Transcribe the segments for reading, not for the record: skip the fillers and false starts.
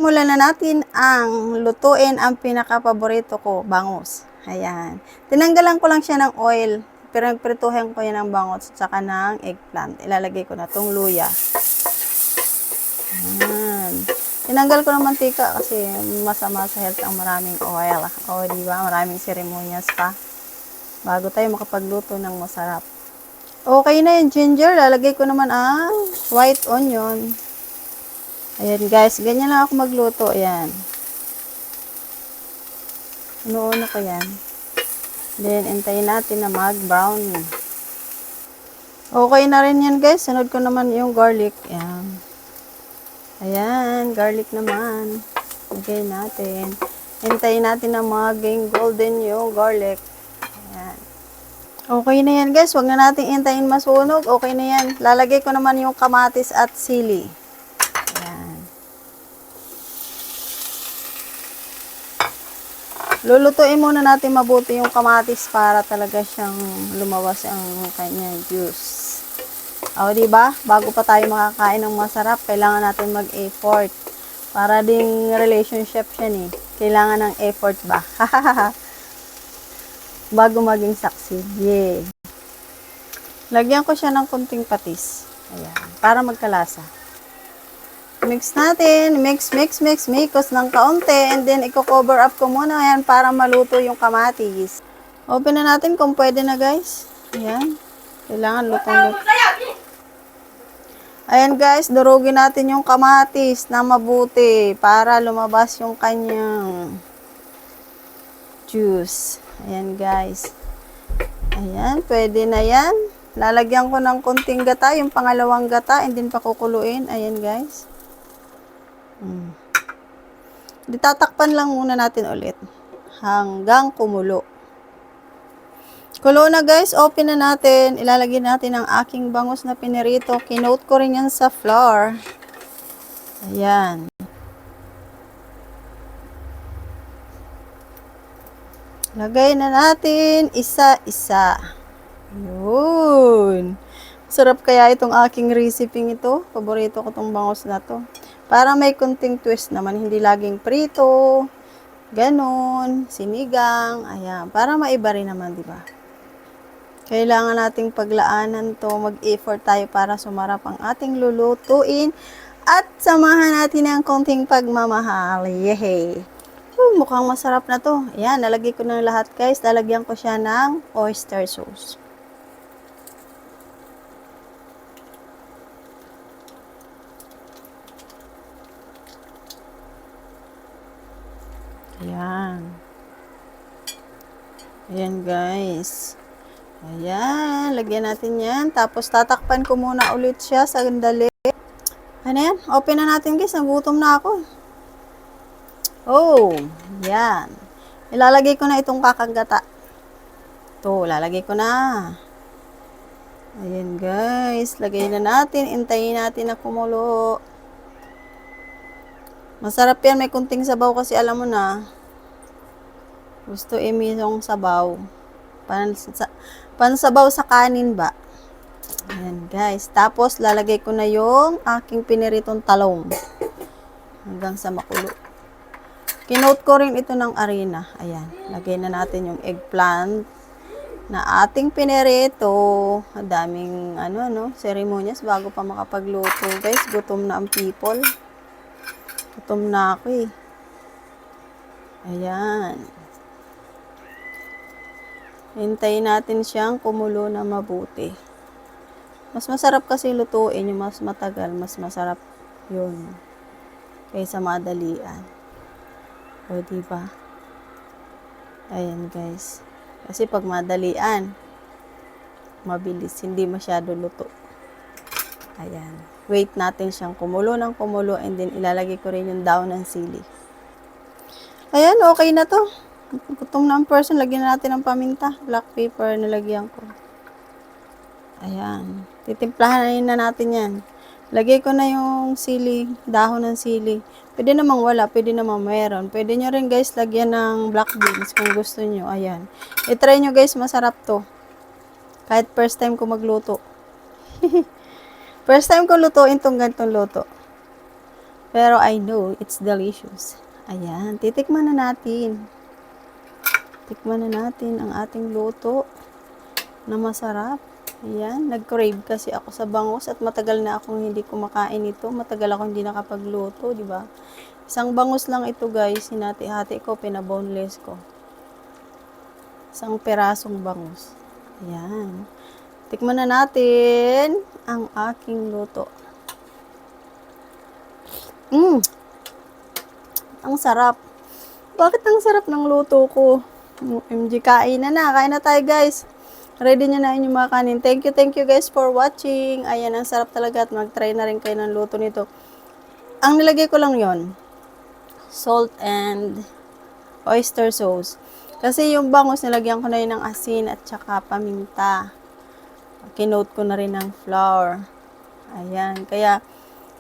simulan na natin ang lutuin ang pinaka-paborito ko, bangus. Ayan. Tinanggalan ko lang siya ng oil. Pero nagprituhin ko yan ng bangus at saka ng eggplant. Ilalagay ko na itong luya. Ayan. Tinanggal ko ng mantika kasi masama sa health ang maraming oil. O, diba? Maraming seremonyas pa. Bago tayo makapagluto ng masarap. Okay na yung ginger. Lalagay ko naman ang white onion. Ayan guys, ganyan lang ako magluto. Ayan. Inuuna ko yan. Then, intayin natin na mag-brown. Okay na rin yan guys. Sunod ko naman yung garlic. Ayan. Ayan, garlic naman. Lagay natin. Hintayin natin na maging golden yung garlic. Ayan. Okay na yan guys. Huwag na natin hintayin masunog. Okay na yan. Lalagay ko naman yung kamatis at sili. Ayan. Lulutuin muna natin mabuti yung kamatis para talaga siyang lumawas ang kanyang juice. O, diba? Bago pa tayo makakain ng masarap, kailangan natin mag-effort. Para ding relationship siya eh. Kailangan ng effort ba? Bago maging succeed. Yeah. Lagyan ko siya ng kunting patis. Ayan. Para magkalasa. Mix natin. Mix ng kaunti. And then, i-cover up ko muna yan para maluto yung kamatis. Open na natin kung pwede na guys. Ayan. Kailangan lutong-lutong. Ayan guys, durugin natin yung kamatis na mabuti para lumabas yung kanyang juice. Ayan guys. Ayan, pwede na yan. Lalagyan ko ng konting gata, yung pangalawang gata, and then pakukuluin. Ayan guys. Tatakpan lang muna natin ulit hanggang kumulo. Kulo na guys, open na natin. Ilalagay natin ang aking bangus na pinirito. Kinote ko rin yan sa flour. Ayan. Lagay na natin isa-isa. Yun. Sarap kaya itong aking recipe ito. Paborito ko itong bangus na to. Para may kunting twist naman. Hindi laging prito. Ganon. Sinigang. Ayan. Para maiba rin naman, diba? Kailangan nating paglaanan to, mag-effort tayo para sumarap ang ating lulutuin at samahan natin ng konting pagmamahal. Yehey! Mukhang masarap na to. Ayan, nalagay ko na lahat guys. Lalagyan ko siya ng oyster sauce. Ayan. Ayan guys. Ayan, lagyan natin yan. Tapos, tatakpan ko muna ulit siya sa sandali. Ano yan? Open na natin guys. Nagutom na ako. Oh, yan. Ilalagay ko na itong kakagata. Ito, lalagay ko na. Ayan guys. Lagay na natin. Intayin natin na kumulo. Masarap yan. May kunting sabaw kasi alam mo na. Gusto imisong sabaw. Pansabaw sa kanin ba? Ayan guys. Tapos, lalagay ko na yung aking piniritong talong. Hanggang sa makulo. Kinote ko rin ito ng arena. Ayan. Lagay na natin yung eggplant na ating pinirito. Ang daming, ceremonies bago pa makapagluto. Guys, gutom na ang people. Gutom na ako eh. Ayan. Hintayin natin siyang kumulo na mabuti. Mas masarap kasi lutuin, yung mas matagal, mas masarap yun. Kaysa madalian. O, diba? Ayan, guys. Kasi pag madalian, mabilis, hindi masyado luto. Ayan. Wait natin siyang kumulo ng kumulo and then ilalagay ko rin yung daon ng sili. Ayan, okay na to. Gutom na ang person, lagyan na natin ng paminta. Black pepper, nalagyan ko. Ayan. Titimplahan na natin yan. Lagay ko na yung sili, dahon ng sili. Pwede namang wala, pwede namang meron. Pwede nyo rin guys, lagyan ng black beans kung gusto nyo. Ayan. I-try nyo guys, masarap to. Kahit first time ko magluto. First time ko lutuin tong ganitong luto. Pero I know it's delicious. Ayan, titikman na natin. Tikman na natin ang ating luto na masarap. Ayan, nag-crave kasi ako sa bangus at matagal na akong hindi kumakain ito. Matagal ako hindi nakapagluto, di ba? Isang bangus lang ito, guys. Hinati-hati ko, pinaboneless ko. Isang perasong bangus. Ayan. Tikman na natin ang aking luto. Ang sarap. Bakit ang sarap ng luto ko? MG, kain na. Kain na tayo, guys. Ready nyo na inyong mga kanin. Thank you guys for watching. Ayan, ang sarap talaga at mag-try na rin kayo ng luto nito. Ang nilagay ko lang yon, salt and oyster sauce. Kasi yung bangus, nilagyan ko na yun ng asin at saka paminta. Kinote ko na rin ng flour. Ayan, kaya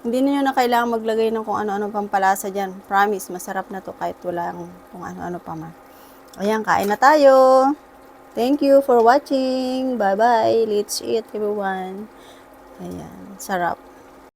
hindi niyo na kailangan maglagay ng kung ano-ano pampalasa dyan. Promise, masarap na to kahit wala kung ano-ano pa man. Ayan, kain na tayo. Thank you for watching. Bye-bye. Let's eat, everyone. Ayan, sarap.